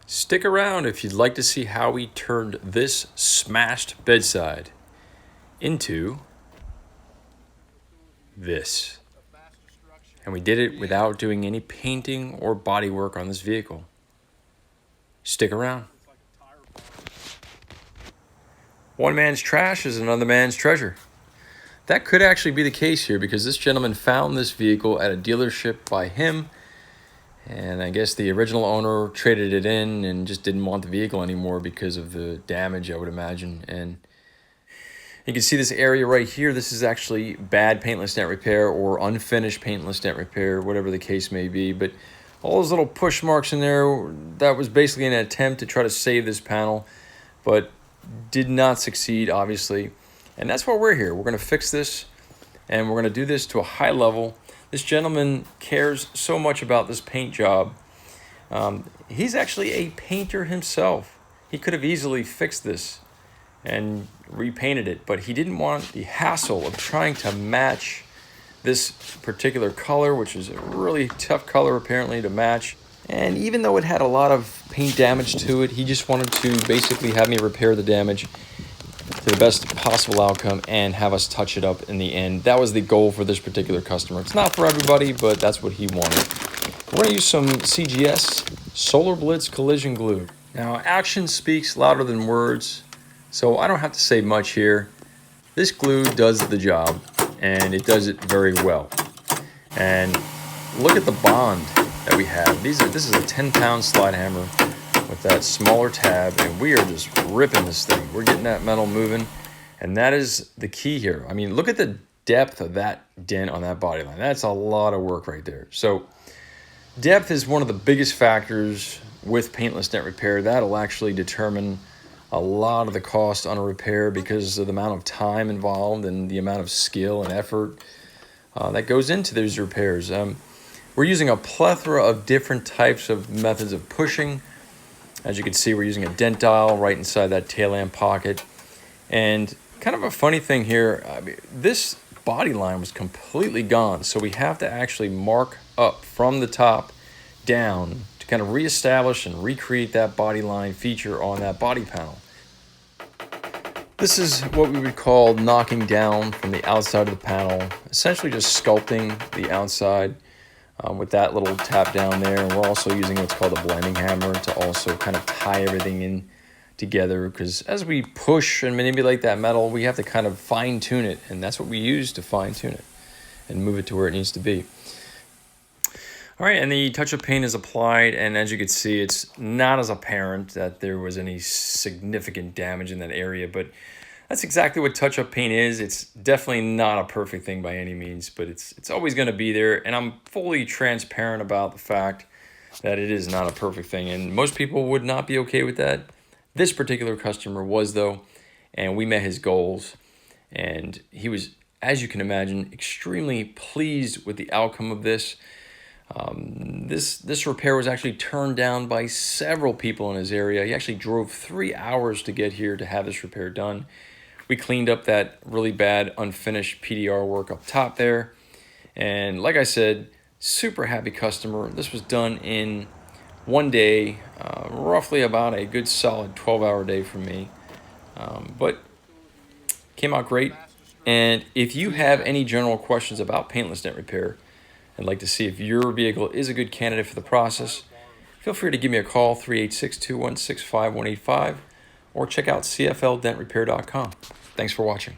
Stick around if you'd like to see how we turned this smashed bedside into this. And we did it without doing any painting or bodywork on this vehicle. Stick around. One man's trash is another man's treasure. That could actually be the case here because this gentleman found this vehicle at a dealership by him, and I guess the original owner traded it in and just didn't want the vehicle anymore because of the damage, I would imagine. And you can see this area right here. This is actually bad paintless dent repair or unfinished paintless dent repair, whatever the case may be. But all those little push marks in there, that was basically an attempt to try to save this panel, but did not succeed, obviously. And that's why we're here. We're going to fix this, and we're going to do this to a high level. This gentleman cares so much about this paint job. He's actually a painter himself. He could have easily fixed this and repainted it, but he didn't want the hassle of trying to match this particular color, which is a really tough color apparently to match. And even though it had a lot of paint damage to it, he just wanted to basically have me repair the damage to the best possible outcome and have us touch it up in the end. That was the goal for this particular customer. It's not for everybody, but that's what he wanted. We're going to use some CGS Solar Blitz collision glue. Now, action speaks louder than words, so I don't have to say much here. This glue does the job, and it does it very well. And look at the bond that we have. This is a 10-pound slide hammer with that smaller tab, and we are just ripping this thing. We're getting that metal moving, and that is the key here. I mean, look at the depth of that dent on that body line. That's a lot of work right there. So depth is one of the biggest factors with paintless dent repair. That'll actually determine a lot of the cost on a repair because of the amount of time involved and the amount of skill and effort that goes into those repairs. We're using a plethora of different types of methods of pushing. As you can see, we're using a dent dial right inside that tail lamp pocket. And kind of a funny thing here, this body line was completely gone. So we have to actually mark up from the top down to kind of reestablish and recreate that body line feature on that body panel. This is what we would call knocking down from the outside of the panel, essentially just sculpting the outside. With that little tap down there, and we're also using what's called a blending hammer to also kind of tie everything in together, because as we push and manipulate that metal, we have to kind of fine tune it, and that's what we use to fine tune it and move it to where it needs to be. All right, and the touch-up paint is applied, and as you can see, it's not as apparent that there was any significant damage in that area, but that's exactly what touch-up paint is. It's definitely not a perfect thing by any means, but it's always going to be there, and I'm fully transparent about the fact that it is not a perfect thing, and most people would not be okay with that. This particular customer was, though, and we met his goals, and he was, as you can imagine, extremely pleased with the outcome of this. This repair was actually turned down by several people in his area. He actually drove 3 hours to get here to have this repair done. We cleaned up that really bad unfinished PDR work up top there. And like I said, super happy customer. This was done in one day, roughly about a good solid 12-hour day for me. But came out great. And if you have any general questions about paintless dent repair and like to see if your vehicle is a good candidate for the process, feel free to give me a call, 386-216-5185, or check out cfldentrepair.com. Thanks for watching.